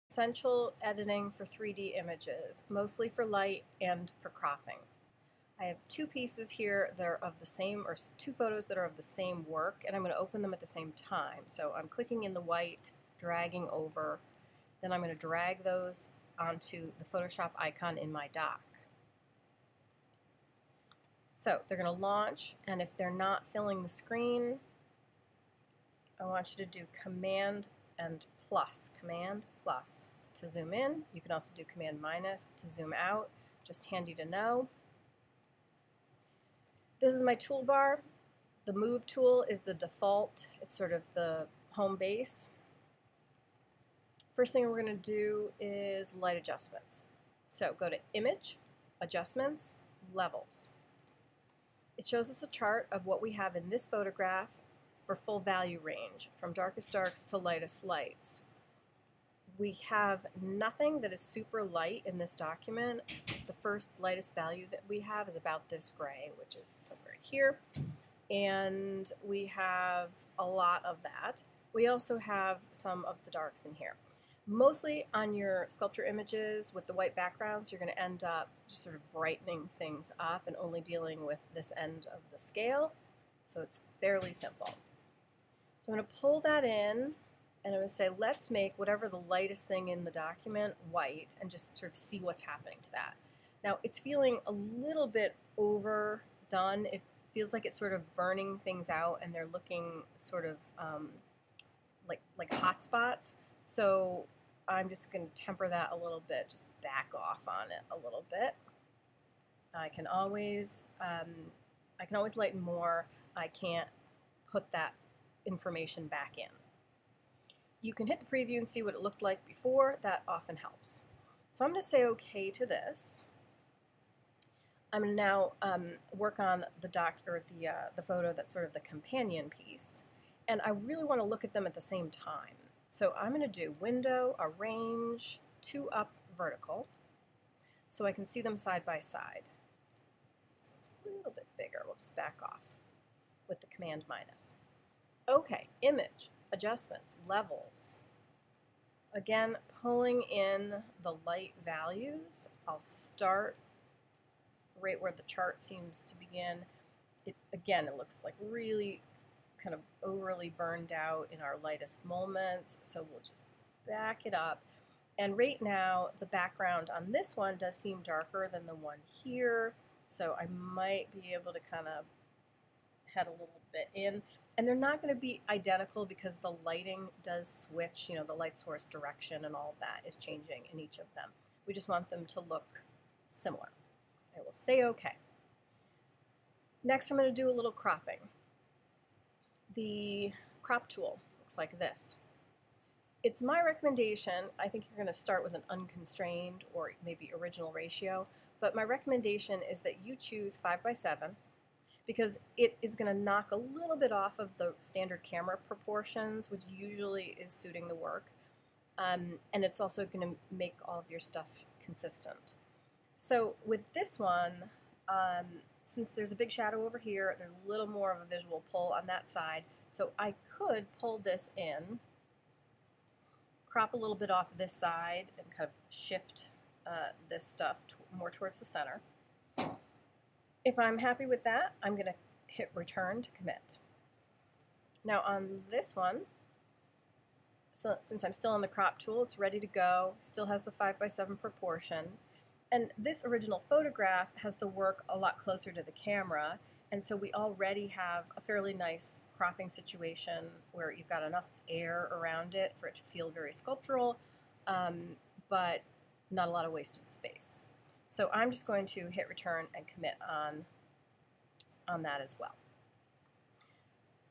Essential editing for 3D images, mostly for light and for cropping. I have two pieces here that are of the same, or two photos that are of the same work, and I'm going to open them at the same time. So I'm clicking in the white, dragging over, then I'm going to drag those onto the Photoshop icon in my dock. So they're going to launch, and if they're not filling the screen, I want you to do Command plus to zoom in. You can also do Command minus to zoom out, just handy to know. This is my toolbar. The Move tool is the default. It's sort of the home base. First thing we're going to do is light adjustments. So go to Image, Adjustments, Levels. It shows us a chart of what we have in this photograph for full value range, from darkest darks to lightest lights. We have nothing that is super light in this document. The first lightest value that we have is about this gray, which is right here. And we have a lot of that. We also have some of the darks in here. Mostly on your sculpture images with the white backgrounds, you're going to end up just sort of brightening things up and only dealing with this end of the scale. So it's fairly simple. So I'm going to pull that in, and I'm going to say, let's make whatever the lightest thing in the document white, and just sort of see what's happening to that. Now, it's feeling a little bit overdone. It feels like it's sort of burning things out, and they're looking sort of like hot spots. So I'm just going to temper that a little bit, just back off on it a little bit. I can always lighten more. I can't put that information back in. You can hit the preview and see what it looked like before. That often helps. So I'm going to say OK to this. I'm going to now work on the the photo that's sort of the companion piece, and I really want to look at them at the same time. So I'm going to do Window, Arrange, 2 up vertical, so I can see them side by side. So it's a little bit bigger. We'll just back off with the Command minus. OK, Image, Adjustments, Levels. Again, pulling in the light values. I'll start right where the chart seems to begin. Again, it looks like really kind of overly burned out in our lightest moments, so we'll just back it up. And right now, the background on this one does seem darker than the one here, so I might be able to kind of head a little bit in. And they're not going to be identical because the lighting does switch, the light source direction and all of that is changing in each of them. We just want them to look similar. I will say OK. Next, I'm going to do a little cropping. The crop tool looks like this. It's my recommendation, I think you're going to start with an unconstrained or maybe original ratio, but my recommendation is that you choose 5:7 because it is going to knock a little bit off of the standard camera proportions, which usually is suiting the work, and it's also going to make all of your stuff consistent. So with this one, since there's a big shadow over here, there's a little more of a visual pull on that side. So I could pull this in, crop a little bit off this side, and kind of shift this stuff more towards the center. If I'm happy with that, I'm going to hit Return to commit. Now on this one, so since I'm still on the crop tool, it's ready to go, still has the 5:7 proportion. And this original photograph has the work a lot closer to the camera, and so we already have a fairly nice cropping situation where you've got enough air around it for it to feel very sculptural, but not a lot of wasted space. So I'm just going to hit Return and commit on that as well.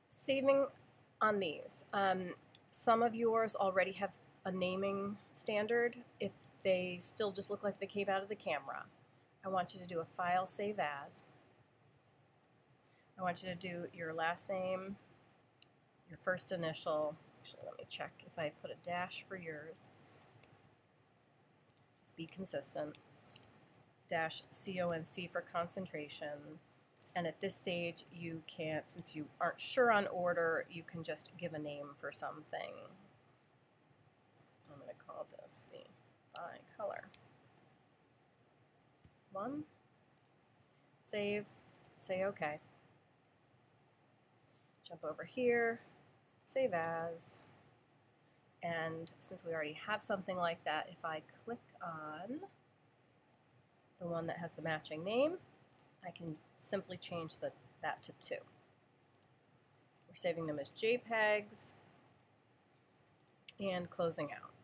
Saving on these. Some of yours already have a naming standard. If they still just look like they came out of the camera, I want you to do a File, Save As. I want you to do your last name, your first initial. Actually, let me check if I put a dash for yours. Just be consistent. Dash CONC for concentration. And at this stage, you can't, since you aren't sure on order, you can just give a name for something. I'm going to call this 1. Save, say OK. Jump over here, save as, and since we already have something like that, if I click on the one that has the matching name, I can simply change that to 2. We're saving them as JPEGs and closing out.